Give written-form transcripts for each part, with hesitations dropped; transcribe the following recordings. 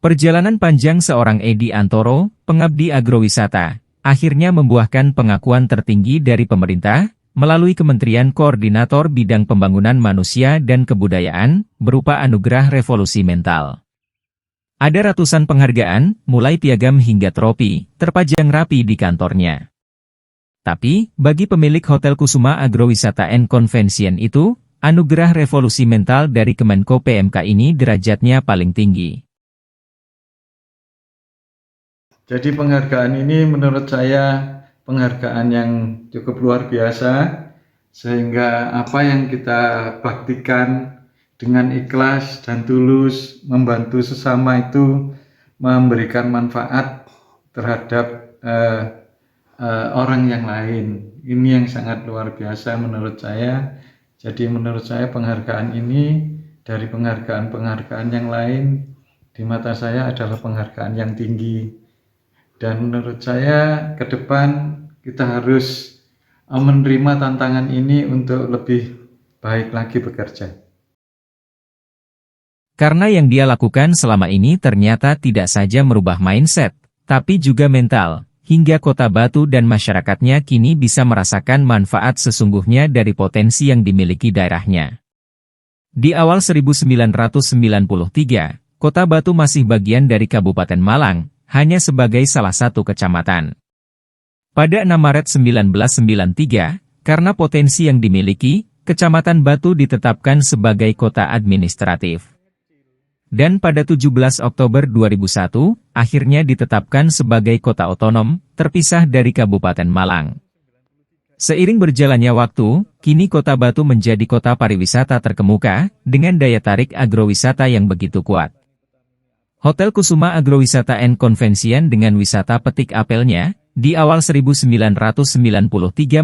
Perjalanan panjang seorang Edi Antoro, pengabdi agrowisata, akhirnya membuahkan pengakuan tertinggi dari pemerintah, melalui Kementerian Koordinator Bidang Pembangunan Manusia dan Kebudayaan, berupa Anugerah Revolusi Mental. Ada ratusan penghargaan, mulai piagam hingga tropi, terpajang rapi di kantornya. Tapi, bagi pemilik Hotel Kusuma Agrowisata and Convention itu, Anugerah Revolusi Mental dari Kemenko PMK ini derajatnya paling tinggi. Jadi penghargaan ini menurut saya penghargaan yang cukup luar biasa, sehingga apa yang kita baktikan dengan ikhlas dan tulus membantu sesama itu memberikan manfaat terhadap orang yang lain. Ini yang sangat luar biasa menurut saya. Jadi menurut saya penghargaan ini dari penghargaan-penghargaan yang lain di mata saya adalah penghargaan yang tinggi. Dan menurut saya ke depan kita harus menerima tantangan ini untuk lebih baik lagi bekerja. Karena yang dia lakukan selama ini ternyata tidak saja merubah mindset, tapi juga mental, hingga Kota Batu dan masyarakatnya kini bisa merasakan manfaat sesungguhnya dari potensi yang dimiliki daerahnya. Di awal 1993, Kota Batu masih bagian dari Kabupaten Malang, hanya sebagai salah satu kecamatan. Pada 6 Maret 1993, karena potensi yang dimiliki, Kecamatan Batu ditetapkan sebagai kota administratif. Dan pada 17 Oktober 2001, akhirnya ditetapkan sebagai kota otonom, terpisah dari Kabupaten Malang. Seiring berjalannya waktu, kini Kota Batu menjadi kota pariwisata terkemuka, dengan daya tarik agrowisata yang begitu kuat. Hotel Kusuma Agrowisata and Convention dengan wisata petik apelnya, di awal 1993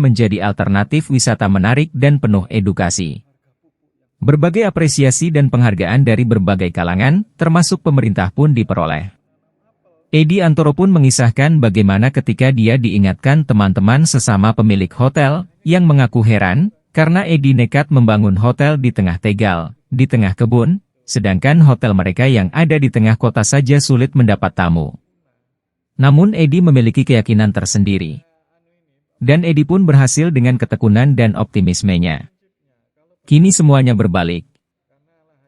menjadi alternatif wisata menarik dan penuh edukasi. Berbagai apresiasi dan penghargaan dari berbagai kalangan, termasuk pemerintah pun diperoleh. Edi Antoro pun mengisahkan bagaimana ketika dia diingatkan teman-teman sesama pemilik hotel, yang mengaku heran, karena Edi nekat membangun hotel di tengah tegal, di tengah kebun, sedangkan hotel mereka yang ada di tengah kota saja sulit mendapat tamu. Namun Edi memiliki keyakinan tersendiri. Dan Edi pun berhasil dengan ketekunan dan optimismenya. Kini semuanya berbalik.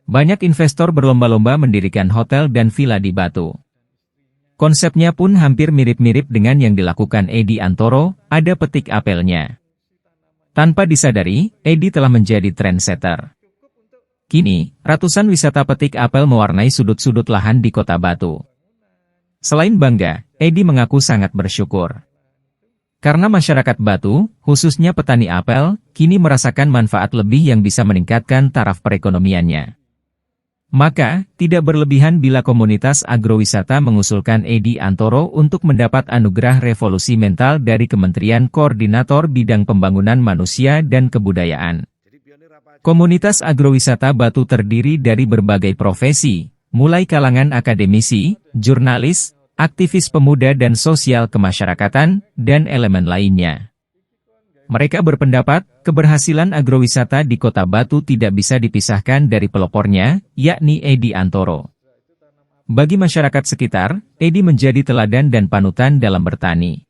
Banyak investor berlomba-lomba mendirikan hotel dan villa di Batu. Konsepnya pun hampir mirip-mirip dengan yang dilakukan Edi Antoro, ada petik apelnya. Tanpa disadari, Edi telah menjadi trendsetter. Kini, ratusan wisata petik apel mewarnai sudut-sudut lahan di Kota Batu. Selain bangga, Edi mengaku sangat bersyukur. Karena masyarakat Batu, khususnya petani apel, kini merasakan manfaat lebih yang bisa meningkatkan taraf perekonomiannya. Maka, tidak berlebihan bila komunitas agrowisata mengusulkan Edi Antoro untuk mendapat anugerah revolusi mental dari Kementerian Koordinator Bidang Pembangunan Manusia dan Kebudayaan. Komunitas agrowisata Batu terdiri dari berbagai profesi, mulai kalangan akademisi, jurnalis, aktivis pemuda dan sosial kemasyarakatan, dan elemen lainnya. Mereka berpendapat, keberhasilan agrowisata di Kota Batu tidak bisa dipisahkan dari pelopornya, yakni Edi Antoro. Bagi masyarakat sekitar, Edi menjadi teladan dan panutan dalam bertani.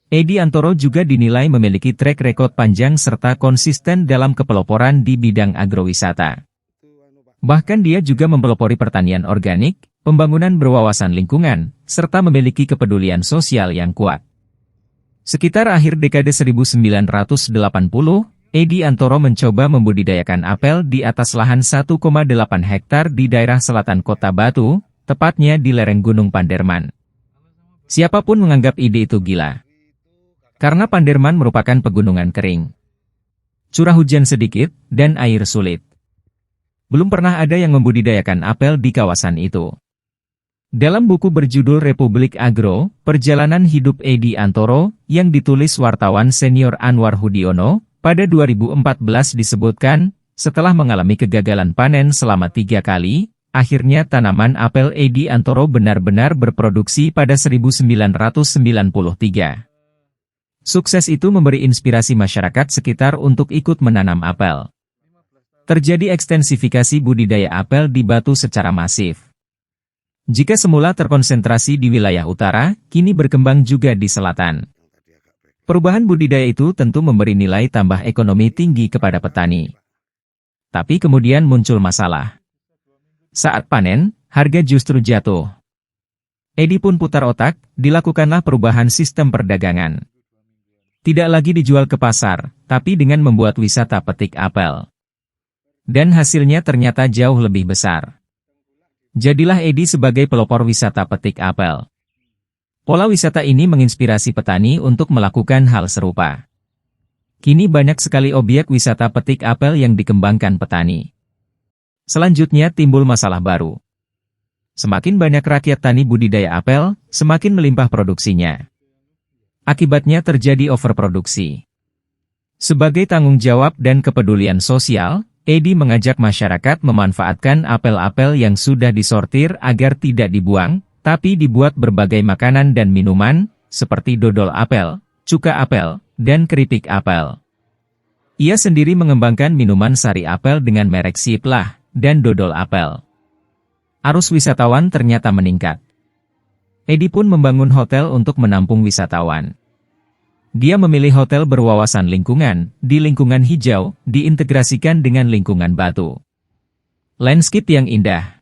Edi Antoro juga dinilai memiliki track record panjang serta konsisten dalam kepeloporan di bidang agrowisata. Bahkan dia juga mempelopori pertanian organik, pembangunan berwawasan lingkungan, serta memiliki kepedulian sosial yang kuat. Sekitar akhir dekade 1980, Edi Antoro mencoba membudidayakan apel di atas lahan 1,8 hektar di daerah selatan Kota Batu, tepatnya di lereng Gunung Panderman. Siapapun menganggap ide itu gila. Karena Panderman merupakan pegunungan kering. Curah hujan sedikit, dan air sulit. Belum pernah ada yang membudidayakan apel di kawasan itu. Dalam buku berjudul Republik Agro, Perjalanan Hidup Edi Antoro, yang ditulis wartawan senior Anwar Hudiono, pada 2014 disebutkan, setelah mengalami kegagalan panen selama 3 kali, akhirnya tanaman apel Edi Antoro benar-benar berproduksi pada 1993. Sukses itu memberi inspirasi masyarakat sekitar untuk ikut menanam apel. Terjadi ekstensifikasi budidaya apel di Batu secara masif. Jika semula terkonsentrasi di wilayah utara, kini berkembang juga di selatan. Perubahan budidaya itu tentu memberi nilai tambah ekonomi tinggi kepada petani. Tapi kemudian muncul masalah. Saat panen, harga justru jatuh. Edi pun putar otak, dilakukanlah perubahan sistem perdagangan. Tidak lagi dijual ke pasar, tapi dengan membuat wisata petik apel. Dan hasilnya ternyata jauh lebih besar. Jadilah Edi sebagai pelopor wisata petik apel. Pola wisata ini menginspirasi petani untuk melakukan hal serupa. Kini banyak sekali objek wisata petik apel yang dikembangkan petani. Selanjutnya timbul masalah baru. Semakin banyak rakyat tani budidaya apel, semakin melimpah produksinya. Akibatnya terjadi overproduksi. Sebagai tanggung jawab dan kepedulian sosial, Edi mengajak masyarakat memanfaatkan apel-apel yang sudah disortir agar tidak dibuang, tapi dibuat berbagai makanan dan minuman, seperti dodol apel, cuka apel, dan keripik apel. Ia sendiri mengembangkan minuman sari apel dengan merek Siplah, dan dodol apel. Arus wisatawan ternyata meningkat. Edi pun membangun hotel untuk menampung wisatawan. Dia memilih hotel berwawasan lingkungan, di lingkungan hijau, diintegrasikan dengan lingkungan batu. Landscape yang indah.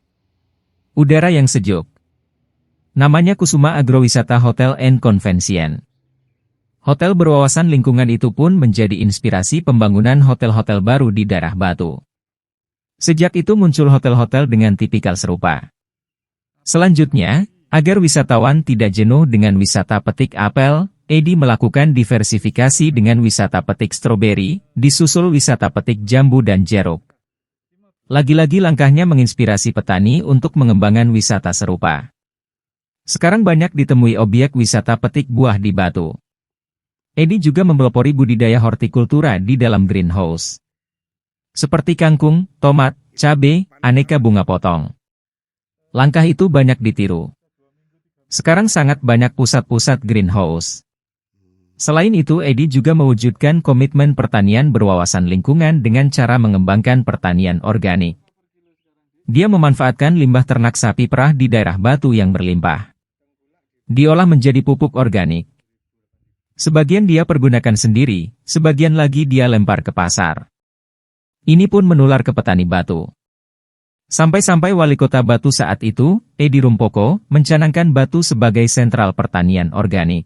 Udara yang sejuk. Namanya Kusuma Agrowisata Hotel and Convention. Hotel berwawasan lingkungan itu pun menjadi inspirasi pembangunan hotel-hotel baru di daerah Batu. Sejak itu muncul hotel-hotel dengan tipikal serupa. Selanjutnya, agar wisatawan tidak jenuh dengan wisata petik apel, Edi melakukan diversifikasi dengan wisata petik stroberi, disusul wisata petik jambu dan jeruk. Lagi-lagi langkahnya menginspirasi petani untuk mengembangkan wisata serupa. Sekarang banyak ditemui objek wisata petik buah di Batu. Edi juga mempelopori budidaya hortikultura di dalam greenhouse. Seperti kangkung, tomat, cabai, aneka bunga potong. Langkah itu banyak ditiru. Sekarang sangat banyak pusat-pusat greenhouse. Selain itu, Edi juga mewujudkan komitmen pertanian berwawasan lingkungan dengan cara mengembangkan pertanian organik. Dia memanfaatkan limbah ternak sapi perah di daerah Batu yang berlimpah. Diolah menjadi pupuk organik. Sebagian dia pergunakan sendiri, sebagian lagi dia lempar ke pasar. Ini pun menular ke petani Batu. Sampai-sampai wali kota Batu saat itu, Edi Rumpoko, mencanangkan Batu sebagai sentral pertanian organik.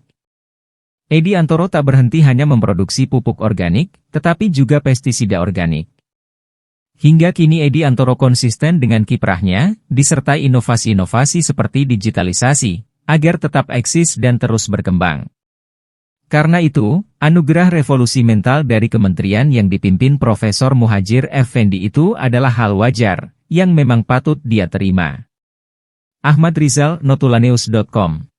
Edi Antoro tak berhenti hanya memproduksi pupuk organik, tetapi juga pestisida organik. Hingga kini Edi Antoro konsisten dengan kiprahnya, disertai inovasi-inovasi seperti digitalisasi, agar tetap eksis dan terus berkembang. Karena itu, anugerah revolusi mental dari kementerian yang dipimpin Profesor Muhadjir Effendi itu adalah hal wajar, yang memang patut dia terima. Ahmad Rizal, Notulanews.com